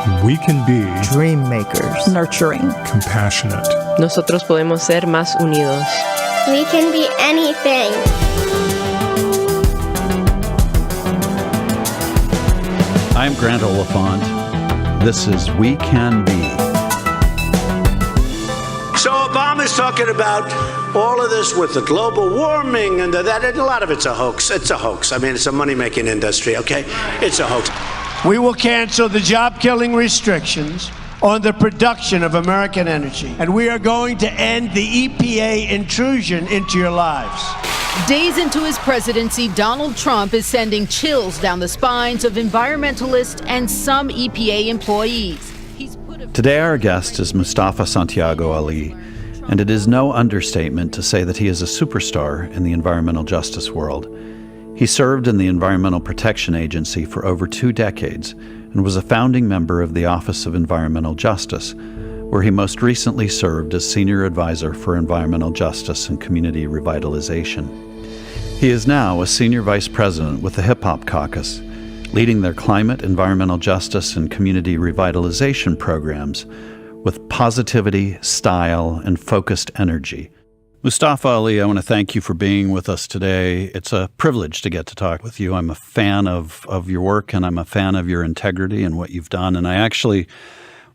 We can be dream makers, nurturing, compassionate. Nosotros podemos ser más unidos. We can be anything. I'm Grant Oliphant. This is We Can Be. So Obama's talking about all of this with the global warming and that, and a lot of it's a hoax. It's a hoax. I mean, it's a money-making industry, okay? It's a hoax. We will cancel the job-killing restrictions on the production of American energy. And we are going to end the EPA intrusion into your lives. Days into his presidency, Donald Trump is sending chills down the spines of environmentalists and some EPA employees. Today our guest is Mustafa Santiago Ali, and it is no understatement to say that he is a superstar in the environmental justice world. He served in the Environmental Protection Agency for over 2 decades and was a founding member of the Office of Environmental Justice, where he most recently served as Senior Advisor for Environmental Justice and Community Revitalization. He is now a Senior Vice President with the Hip Hop Caucus, leading their climate, environmental justice, and community revitalization programs with positivity, style, and focused energy. Mustafa Ali, I want to thank you for being with us today. It's a privilege to get to talk with you. I'm a fan of your work, and I'm a fan of your integrity and what you've done. And I actually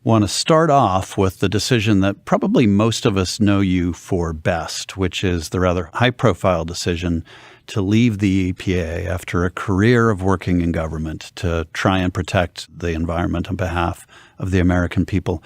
want to start off with the decision that probably most of us know you for best, which is the rather high-profile decision to leave the EPA after a career of working in government to try and protect the environment on behalf of the American people.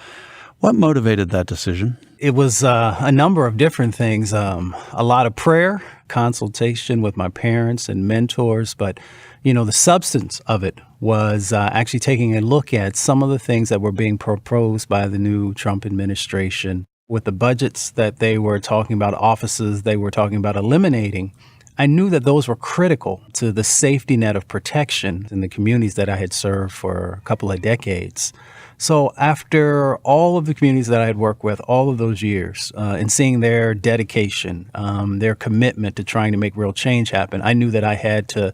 What motivated that decision? It was a number of different things, a lot of prayer, consultation with my parents and mentors. But, the substance of it was actually taking a look at some of the things that were being proposed by the new Trump administration with the budgets that they were talking about, offices they were talking about eliminating. I knew that those were critical to the safety net of protection in the communities that I had served for a couple of decades. So after all of the communities that I had worked with all of those years and seeing their dedication, their commitment to trying to make real change happen, I knew that I had to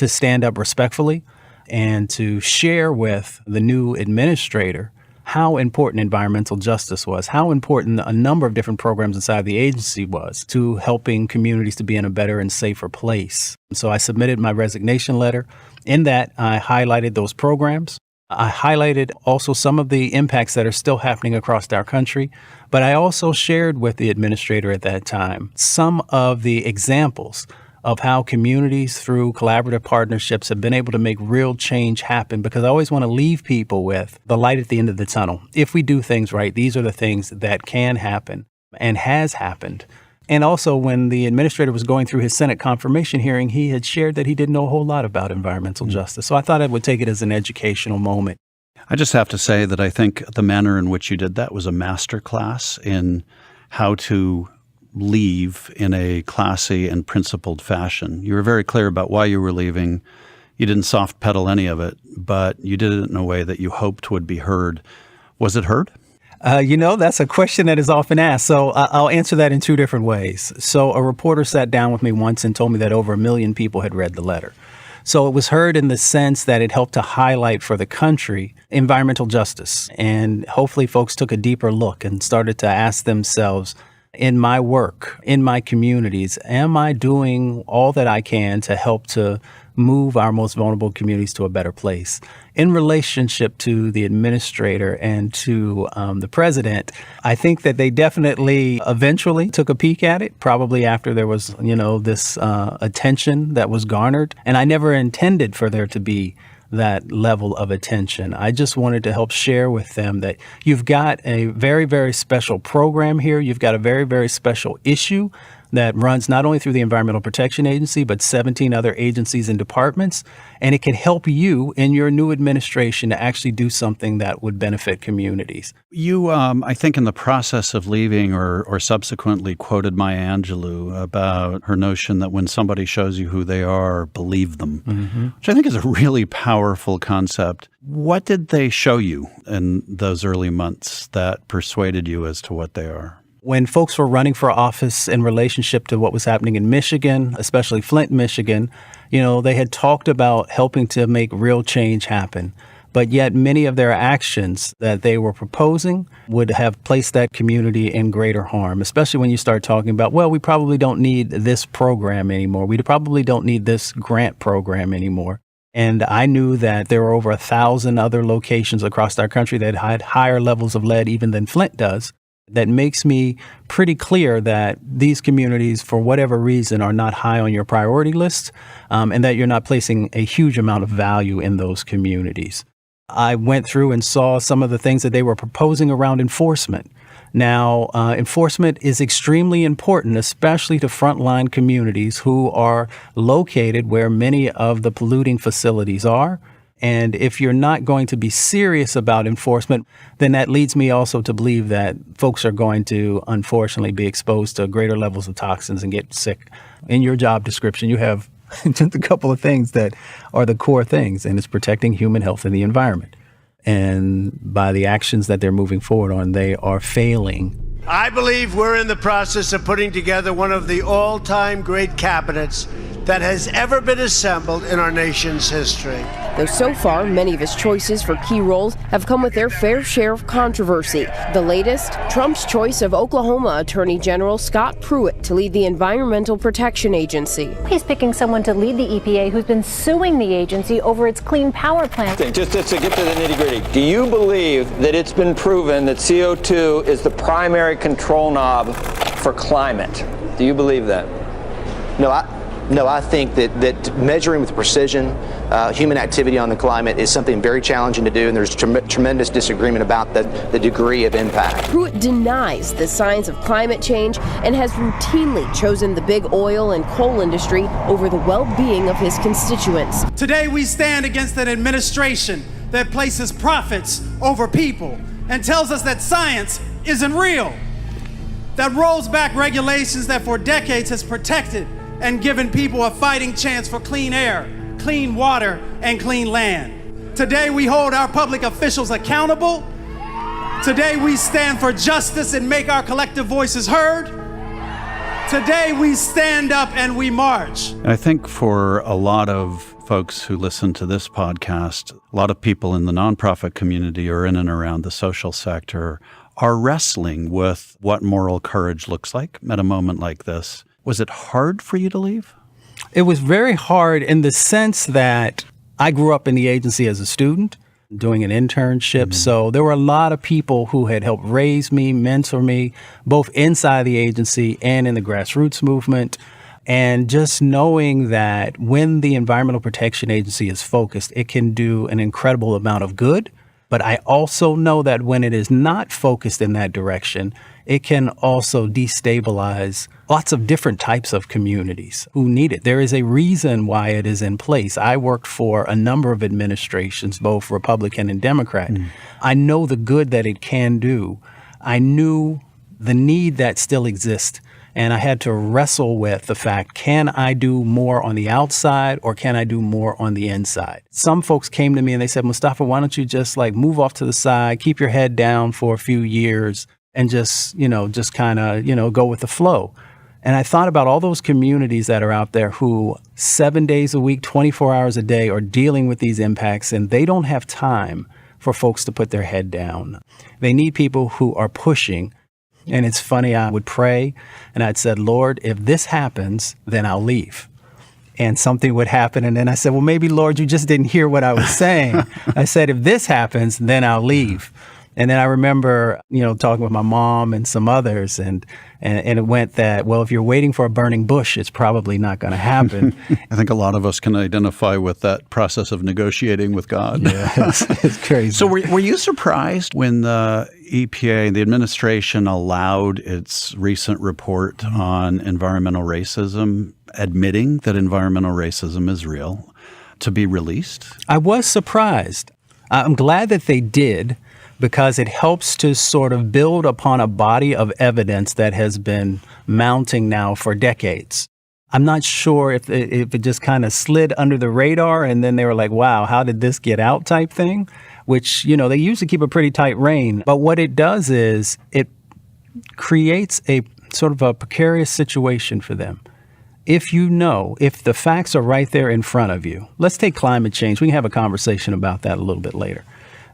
stand up respectfully and to share with the new administrator how important environmental justice was, how important a number of different programs inside the agency was to helping communities to be in a better and safer place. So I submitted my resignation letter. In that, I highlighted those programs. I highlighted also some of the impacts that are still happening across our country, but I also shared with the administrator at that time some of the examples of how communities through collaborative partnerships have been able to make real change happen, because I always want to leave people with the light at the end of the tunnel. If we do things right, these are the things that can happen and has happened. And also, when the administrator was going through his Senate confirmation hearing, he had shared that he didn't know a whole lot about environmental justice. So I thought I would take it as an educational moment. I just have to say that I think the manner in which you did that was a masterclass in how to leave in a classy and principled fashion. You were very clear about why you were leaving. You didn't soft pedal any of it, but you did it in a way that you hoped would be heard. Was it heard? That's a question that is often asked. So I'll answer that in 2 different ways. So a reporter sat down with me once and told me that over 1 million people had read the letter. So it was heard in the sense that it helped to highlight for the country environmental justice. And hopefully folks took a deeper look and started to ask themselves, in my work, in my communities, am I doing all that I can to help to move our most vulnerable communities to a better place? In relationship to the administrator and to the president, I think that they definitely eventually took a peek at it, probably after there was, this attention that was garnered. And I never intended for there to be that level of attention. I just wanted to help share with them that you've got a very, very special program here. You've got a very, very special issue that runs not only through the Environmental Protection Agency, but 17 other agencies and departments. And it can help you in your new administration to actually do something that would benefit communities. You, I think in the process of leaving or subsequently quoted Maya Angelou about her notion that when somebody shows you who they are, believe them, which I think is a really powerful concept. What did they show you in those early months that persuaded you as to what they are? When folks were running for office in relationship to what was happening in Michigan, especially Flint, Michigan, they had talked about helping to make real change happen. but yet many of their actions that they were proposing would have placed that community in greater harm, especially when you start talking about, well, we probably don't need this program anymore. We probably don't need this grant program anymore. And I knew that there were over 1,000 other locations across our country that had higher levels of lead even than Flint does. That makes me pretty clear that these communities, for whatever reason, are not high on your priority list, and that you're not placing a huge amount of value in those communities. I went through and saw some of the things that they were proposing around enforcement. Now, enforcement is extremely important, especially to frontline communities who are located where many of the polluting facilities are. And if you're not going to be serious about enforcement, then that leads me also to believe that folks are going to, unfortunately, be exposed to greater levels of toxins and get sick. In your job description, you have just a couple of things that are the core things, and it's protecting human health and the environment. And by the actions that they're moving forward on, they are failing. I believe we're in the process of putting together one of the all-time great cabinets that has ever been assembled in our nation's history. Though so far, many of his choices for key roles have come with their fair share of controversy. The latest, Trump's choice of Oklahoma Attorney General Scott Pruitt to lead the Environmental Protection Agency. He's picking someone to lead the EPA who's been suing the agency over its clean power plant. Just to get to the nitty-gritty, do you believe that it's been proven that CO2 is the primary control knob for climate? Do you believe that? No, I think that measuring with precision human activity on the climate is something very challenging to do, and there's tremendous disagreement about the degree of impact. Pruitt denies the science of climate change and has routinely chosen the big oil and coal industry over the well-being of his constituents. Today we stand against an administration that places profits over people and tells us that science isn't real, that rolls back regulations that for decades has protected and given people a fighting chance for clean air, clean water, and clean land. Today we hold our public officials accountable. Today we stand for justice and make our collective voices heard. Today we stand up and we march. I think for a lot of folks who listen to this podcast, a lot of people in the nonprofit community or in and around the social sector are wrestling with what moral courage looks like at a moment like this. Was it hard for you to leave? It was very hard in the sense that I grew up in the agency as a student doing an internship. So there were a lot of people who had helped raise me, mentor me, both inside the agency and in the grassroots movement. And just knowing that when the Environmental Protection Agency is focused, it can do an incredible amount of good. But I also know that when it is not focused in that direction, it can also destabilize lots of different types of communities who need it. There is a reason why it is in place. I worked for a number of administrations, both Republican and Democrat. I know the good that it can do. I knew the need that still exists. And I had to wrestle with the fact, can I do more on the outside or can I do more on the inside? Some folks came to me and they said, Mustafa, why don't you just move off to the side, keep your head down for a few years and just kind of, go with the flow. And I thought about all those communities that are out there who 7 days a week, 24 hours a day are dealing with these impacts, and they don't have time for folks to put their head down. They need people who are pushing. And it's funny, I would pray and I'd said, Lord, if this happens, then I'll leave. And something would happen. And then I said, well, maybe, Lord, you just didn't hear what I was saying. I said, if this happens, then I'll leave. And then I remember, talking with my mom and some others, and it went that, well, if you're waiting for a burning bush, it's probably not going to happen. I think a lot of us can identify with that process of negotiating with God. Yeah, it's crazy. So were you surprised when the EPA, the administration, allowed its recent report on environmental racism, admitting that environmental racism is real, to be released? I was surprised. I'm glad that they did, because it helps to sort of build upon a body of evidence that has been mounting now for decades. I'm not sure if it just kind of slid under the radar and then they were like, wow, how did this get out type thing, which, they usually keep a pretty tight rein. But what it does is it creates a sort of a precarious situation for them. if the facts are right there in front of you, let's take climate change. We can have a conversation about that a little bit later.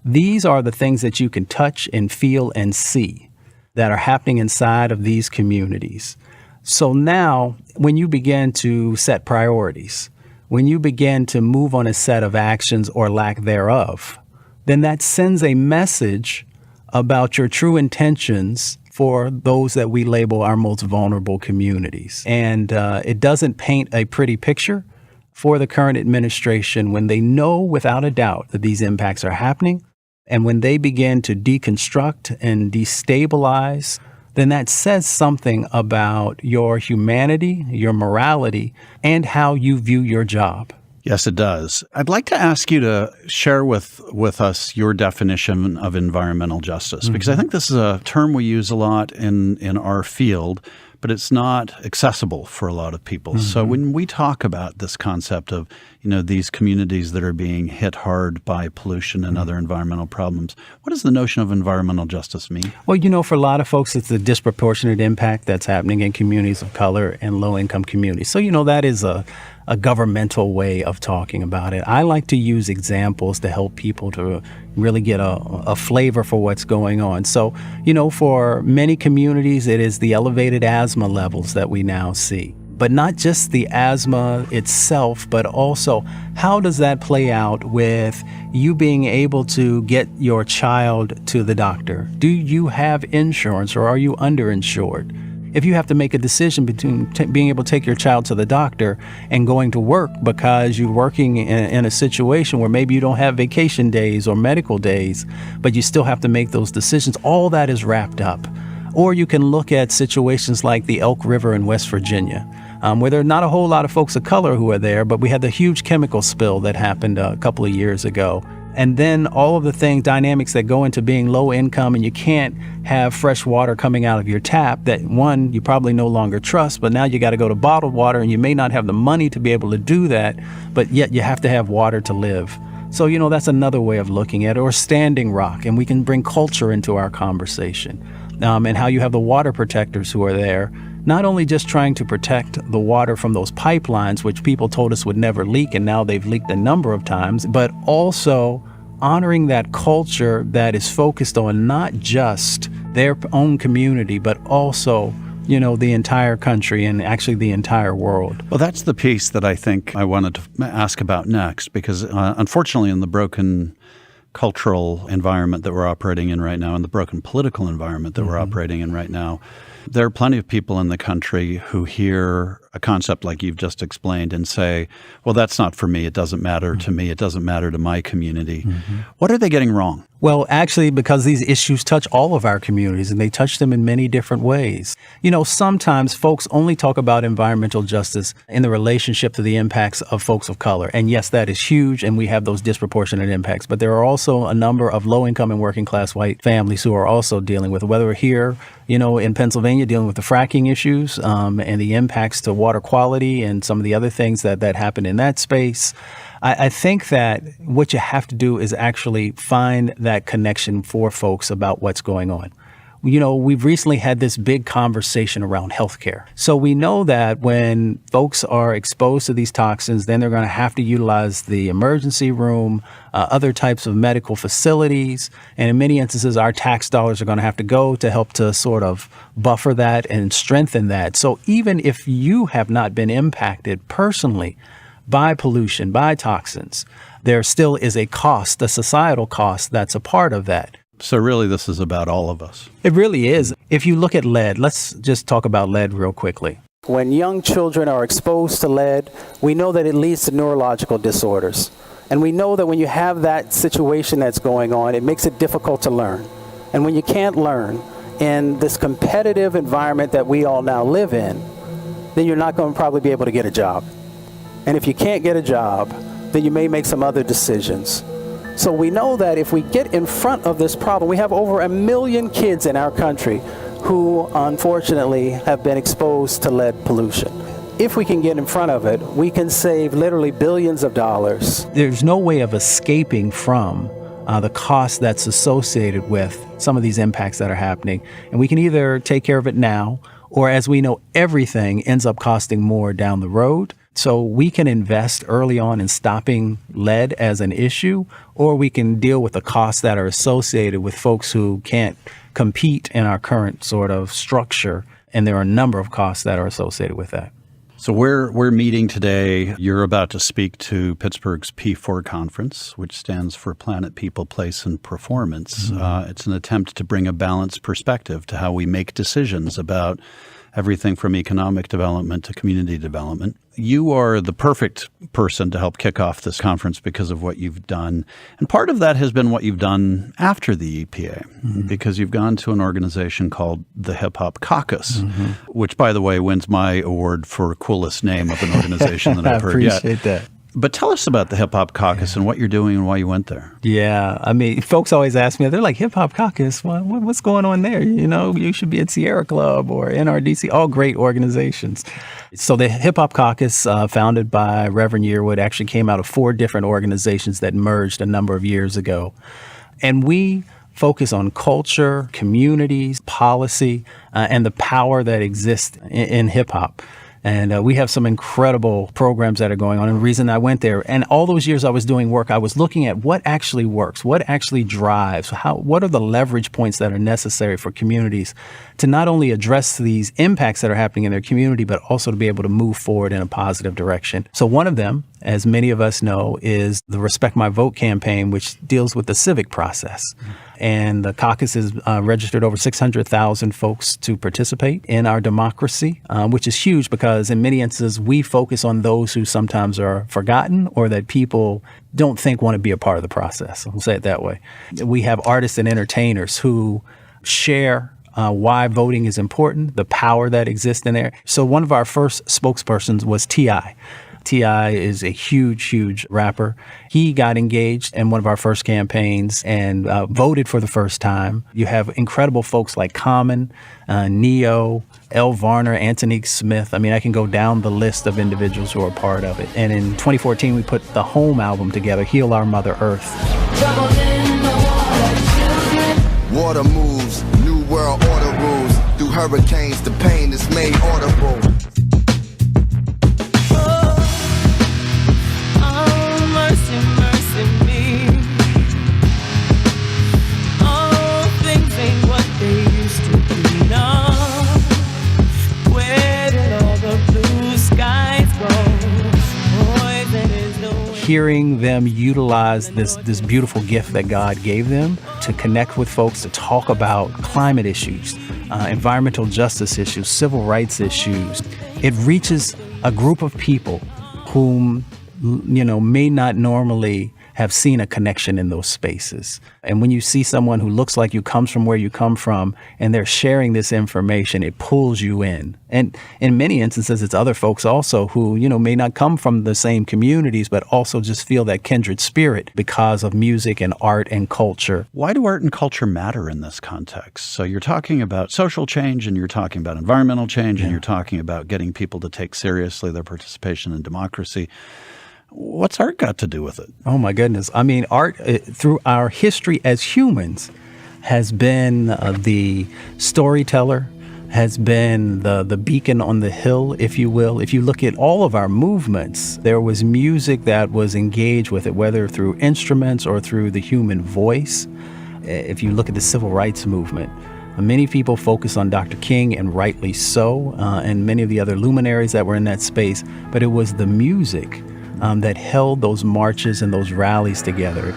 These are the things that you can touch and feel and see that are happening inside of these communities. So now, when you begin to set priorities, when you begin to move on a set of actions or lack thereof, then that sends a message about your true intentions for those that we label our most vulnerable communities. And it doesn't paint a pretty picture for the current administration when they know without a doubt that these impacts are happening. And when they begin to deconstruct and destabilize, then that says something about your humanity, your morality, and how you view your job. Yes, it does. I'd like to ask you to share with us your definition of environmental justice, because I think this is a term we use a lot in our field, but it's not accessible for a lot of people. So when we talk about this concept of, these communities that are being hit hard by pollution and other environmental problems, what does the notion of environmental justice mean? Well, for a lot of folks, it's the disproportionate impact that's happening in communities of color and low-income communities. So, that is a governmental way of talking about it. I like to use examples to help people to really get a flavor for what's going on. So, for many communities, it is the elevated asthma levels that we now see. But not just the asthma itself, but also how does that play out with you being able to get your child to the doctor? Do you have insurance or are you underinsured? If you have to make a decision between being able to take your child to the doctor and going to work because you're working in a situation where maybe you don't have vacation days or medical days, but you still have to make those decisions, all that is wrapped up. Or you can look at situations like the Elk River in West Virginia, where there are not a whole lot of folks of color who are there, but we had the huge chemical spill that happened a couple of years ago. And then all of the dynamics that go into being low income, and you can't have fresh water coming out of your tap that, one, you probably no longer trust, but now you got to go to bottled water, and you may not have the money to be able to do that, but yet you have to have water to live. So, that's another way of looking at it. Or Standing Rock, and we can bring culture into our conversation, and how you have the water protectors who are there, not only just trying to protect the water from those pipelines, which people told us would never leak, and now they've leaked a number of times, but also honoring that culture that is focused on not just their own community, but also, the entire country and actually the entire world. Well, that's the piece that I think I wanted to ask about next, because unfortunately in the broken cultural environment that we're operating in right now and the broken political environment that we're operating in right now, there are plenty of people in the country who hear a concept like you've just explained and say, well, that's not for me. It doesn't matter to me. It doesn't matter to my community. What are they getting wrong? Well, actually, because these issues touch all of our communities and they touch them in many different ways. Sometimes folks only talk about environmental justice in the relationship to the impacts of folks of color. And yes, that is huge, and we have those disproportionate impacts. But there are also a number of low-income and working-class white families who are also dealing with, whether we're here, in Pennsylvania, dealing with the fracking issues and the impacts to water quality and some of the other things that happen in that space. I think that what you have to do is actually find that connection for folks about what's going on. We've recently had this big conversation around healthcare. So we know that when folks are exposed to these toxins, then they're going to have to utilize the emergency room, other types of medical facilities. And in many instances, our tax dollars are going to have to go to help to sort of buffer that and strengthen that. So even if you have not been impacted personally by pollution, by toxins, there still is a cost, a societal cost that's a part of that. So really, this is about all of us. It really is. If you look at lead, let's just talk about lead real quickly. When young children are exposed to lead, we know that it leads to neurological disorders. And we know that when you have that situation that's going on, it makes it difficult to learn. And when you can't learn in this competitive environment that we all now live in, then you're not going to probably be able to get a job. And if you can't get a job, then you may make some other decisions. So we know that if we get in front of this problem, we have over 1 million kids in our country who unfortunately have been exposed to lead pollution. If we can get in front of it, we can save literally billions of dollars. There's no way of escaping from the cost that's associated with some of these impacts that are happening. And we can either take care of it now, or as we know, everything ends up costing more down the road. So we can invest early on in stopping lead as an issue, or we can deal with the costs that are associated with folks who can't compete in our current sort of structure. And there are a number of costs that are associated with that. So we're meeting today. You're about to speak to Pittsburgh's P4 conference, which stands for Planet, People, Place, and Performance. It's an attempt to bring a balanced perspective to how we make decisions about everything from economic development to community development. You are the perfect person to help kick off this conference because of what you've done. And part of that has been what you've done after the EPA, because you've gone to an organization called the Hip Hop Caucus, which, by the way, wins my award for coolest name of an organization that I've heard yet. I appreciate that. But tell us about the Hip Hop Caucus and what you're doing and why you went there. Yeah. I mean, folks always ask me, they're like, Hip Hop Caucus, what's going on there? You know, you should be at Sierra Club or NRDC, all great organizations. So the Hip Hop Caucus, founded by Reverend Yearwood, actually came out of 4 different organizations that merged a number of years ago. And we focus on culture, communities, policy, and the power that exists in hip-hop. And we have some incredible programs that are going on. And the reason I went there, and all those years I was doing work, I was looking at what actually works, what actually drives, what are the leverage points that are necessary for communities to not only address these impacts that are happening in their community, but also to be able to move forward in a positive direction. So one of them, as many of us know, is the Respect My Vote campaign, which deals with the civic process. And the caucus has registered over 600,000 folks to participate in our democracy, which is huge because in many instances, we focus on those who sometimes are forgotten or that people don't think want to be a part of the process. I'll say it that way. We have artists and entertainers who share why voting is important, the power that exists in there. So one of our first spokespersons was T.I. T.I. is a huge, huge rapper. He got engaged in one of our first campaigns and voted for the first time. You have incredible folks like Common, Neo, L. Varner, Antonique Smith. I mean, I can go down the list of individuals who are part of it. And in 2014, we put the Home album together, Heal Our Mother Earth. Water moves, new world order rules. Through hurricanes, the pain is made audible. Hearing them utilize this beautiful gift that God gave them to connect with folks, to talk about climate issues, environmental justice issues, civil rights issues. It reaches a group of people whom, may not normally have seen a connection in those spaces. And when you see someone who looks like you, comes from where you come from, and they're sharing this information, it pulls you in. And in many instances, it's other folks also who, may not come from the same communities, but also just feel that kindred spirit because of music and art and culture. Why do art and culture matter in this context? So you're talking about social change, and you're talking about environmental change, and you're talking about getting people to take seriously their participation in democracy. What's art got to do with it? Oh, my goodness. I mean, art, through our history as humans, has been the storyteller, has been the beacon on the hill, if you will. If you look at all of our movements, there was music that was engaged with it, whether through instruments or through the human voice. If you look at the civil rights movement, many people focus on Dr. King, and rightly so, and many of the other luminaries that were in that space, but it was the music that held those marches and those rallies together.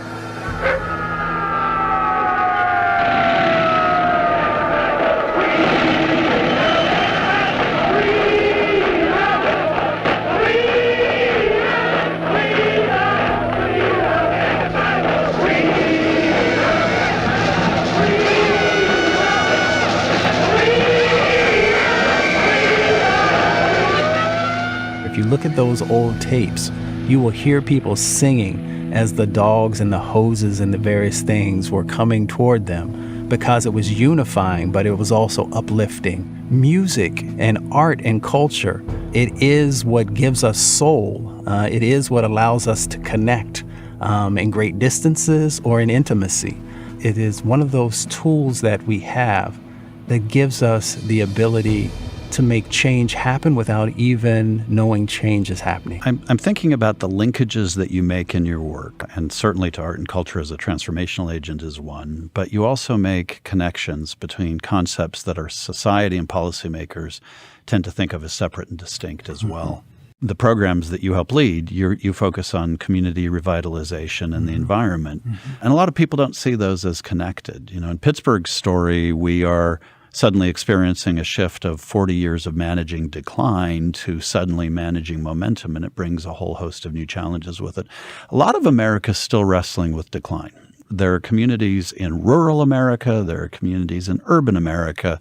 If you look at those old tapes, you will hear people singing as the dogs and the hoses and the various things were coming toward them because it was unifying, but it was also uplifting. Music and art and culture, it is what gives us soul. It is what allows us to connect in great distances or in intimacy. It is one of those tools that we have that gives us the ability to make change happen without even knowing change is happening. I'm thinking about the linkages that you make in your work, and certainly to art and culture as a transformational agent is one, but you also make connections between concepts that our society and policymakers tend to think of as separate and distinct as well. The programs that you help lead, you focus on community revitalization and the environment. And a lot of people don't see those as connected. You know, in Pittsburgh's story, we are suddenly experiencing a shift of 40 years of managing decline to suddenly managing momentum, and it brings a whole host of new challenges with it. A lot of America is still wrestling with decline. There are communities in rural America, there are communities in urban America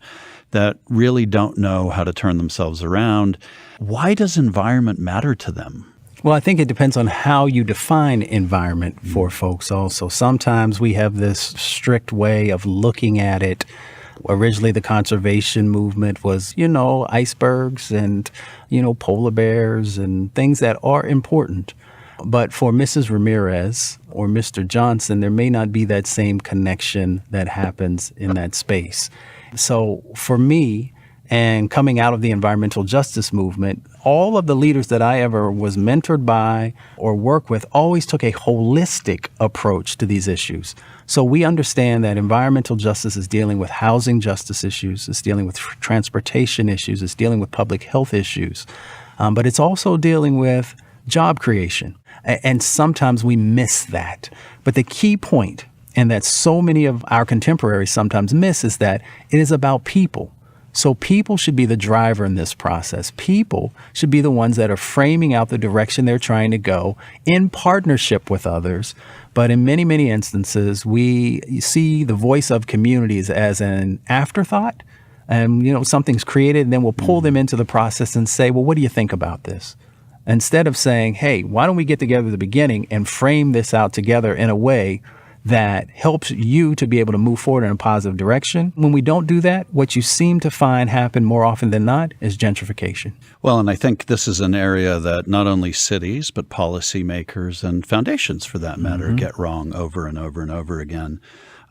that really don't know how to turn themselves around. Why does environment matter to them? Well, I think it depends on how you define environment for folks also. Sometimes we have this strict way of looking at it. Originally, the conservation movement was, icebergs and, polar bears and things that are important. But for Mrs. Ramirez or Mr. Johnson, there may not be that same connection that happens in that space. So for me, and coming out of the environmental justice movement, all of the leaders that I ever was mentored by or worked with always took a holistic approach to these issues. So we understand that environmental justice is dealing with housing justice issues, it's dealing with transportation issues, it's dealing with public health issues, but it's also dealing with job creation. And sometimes we miss that. But the key point, and that so many of our contemporaries sometimes miss, is that it is about people. So people should be the driver in this process. People should be the ones that are framing out the direction they're trying to go in partnership with others. But in many, many instances, we see the voice of communities as an afterthought. And, something's created, and then we'll pull them into the process and say, well, what do you think about this? Instead of saying, hey, why don't we get together at the beginning and frame this out together in a way that helps you to be able to move forward in a positive direction. When we don't do that, what you seem to find happen more often than not is gentrification. Well, and I think this is an area that not only cities, but policymakers and foundations, for that matter, get wrong over and over and over again.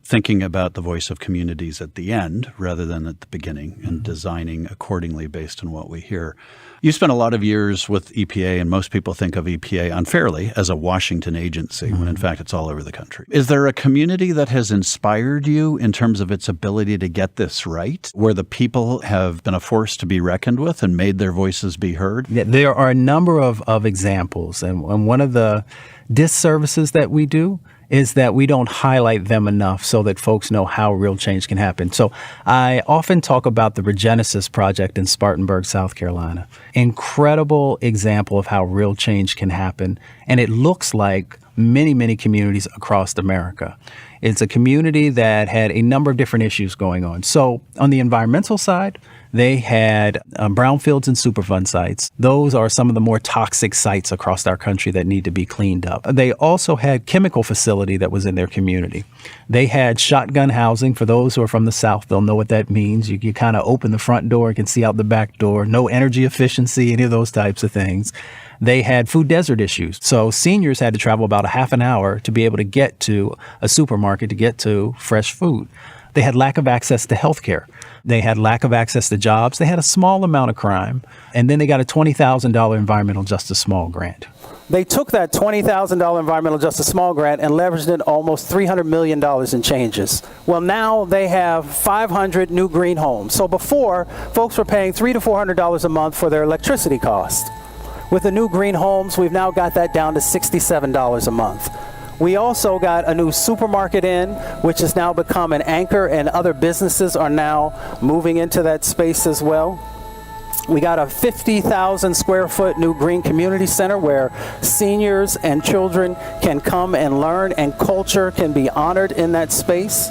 Thinking about the voice of communities at the end rather than at the beginning and designing accordingly based on what we hear. You spent a lot of years with EPA, and most people think of EPA unfairly as a Washington agency, when in fact it's all over the country. Is there a community that has inspired you in terms of its ability to get this right, where the people have been a force to be reckoned with and made their voices be heard? Yeah, there are a number of examples, and one of the disservices that we do is that we don't highlight them enough so that folks know how real change can happen. So I often talk about the Regenesis Project in Spartanburg, South Carolina. Incredible example of how real change can happen. And it looks like many, many communities across America. It's a community that had a number of different issues going on. So on the environmental side, they had brownfields and Superfund sites. Those are some of the more toxic sites across our country that need to be cleaned up. They also had chemical facility that was in their community. They had shotgun housing. For those who are from the South, they'll know what that means. You kind of open the front door and can see out the back door. No energy efficiency, any of those types of things. They had food desert issues. So seniors had to travel about a half an hour to be able to get to a supermarket to get to fresh food. They had lack of access to health care. They had lack of access to jobs. They had a small amount of crime. And then they got a $20,000 environmental justice small grant. They took that $20,000 environmental justice small grant and leveraged it almost $300 million in changes. Well, now they have 500 new green homes. So before, folks were paying $300 to $400 a month for their electricity cost. With the new green homes, we've now got that down to $67 a month. We also got a new supermarket in, which has now become an anchor, and other businesses are now moving into that space as well. We got a 50,000 square foot new green community center where seniors and children can come and learn, and culture can be honored in that space.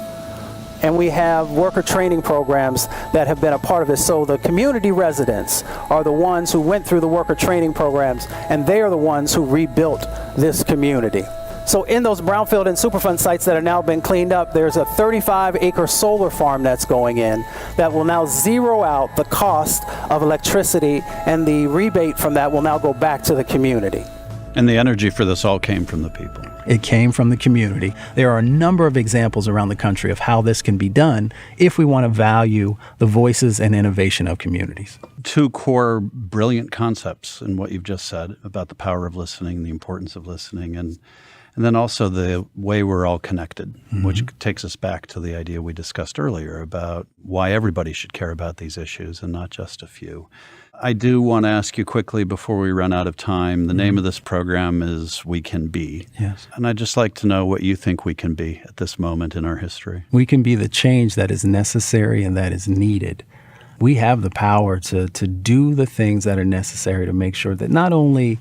And we have worker training programs that have been a part of this. So the community residents are the ones who went through the worker training programs, and they are the ones who rebuilt this community. So in those brownfield and Superfund sites that are now been cleaned up, there's a 35-acre solar farm that's going in that will now zero out the cost of electricity, and the rebate from that will now go back to the community. And the energy for this all came from the people. It came from the community. There are a number of examples around the country of how this can be done if we want to value the voices and innovation of communities. Two core brilliant concepts in what you've just said about the power of listening, the importance of listening, and then also the way we're all connected, which takes us back to the idea we discussed earlier about why everybody should care about these issues and not just a few. I do want to ask you quickly before we run out of time, the name of this program is We Can Be. Yes. And I'd just like to know what you think we can be at this moment in our history. We can be the change that is necessary and that is needed. We have the power to do the things that are necessary to make sure that not only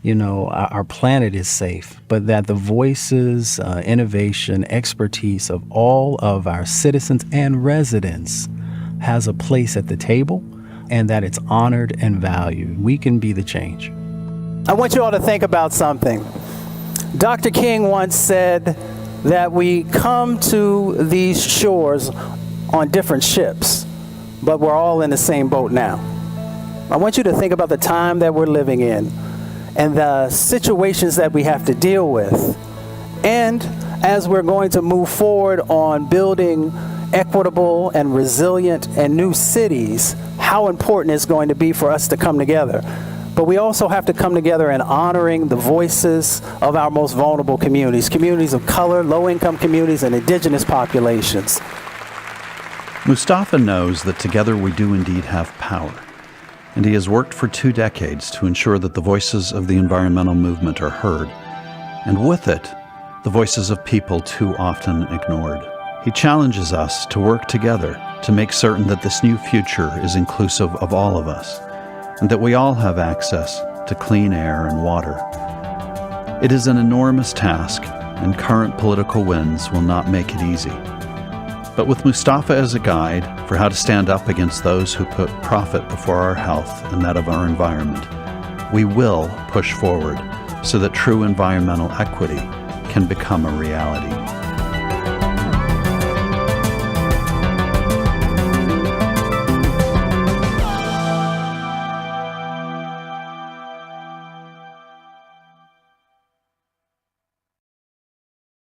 our planet is safe, but that the voices, innovation, expertise of all of our citizens and residents has a place at the table, and that it's honored and valued. We can be the change. I want you all to think about something. Dr. King once said that we come to these shores on different ships, but we're all in the same boat now. I want you to think about the time that we're living in and the situations that we have to deal with. And as we're going to move forward on building equitable and resilient and new cities, how important it's going to be for us to come together. But we also have to come together in honoring the voices of our most vulnerable communities, communities of color, low-income communities, and indigenous populations. Mustafa knows that together we do indeed have power, and he has worked for 2 decades to ensure that the voices of the environmental movement are heard, and with it, the voices of people too often ignored. He challenges us to work together to make certain that this new future is inclusive of all of us, and that we all have access to clean air and water. It is an enormous task, and current political winds will not make it easy. But with Mustafa as a guide for how to stand up against those who put profit before our health and that of our environment, we will push forward so that true environmental equity can become a reality.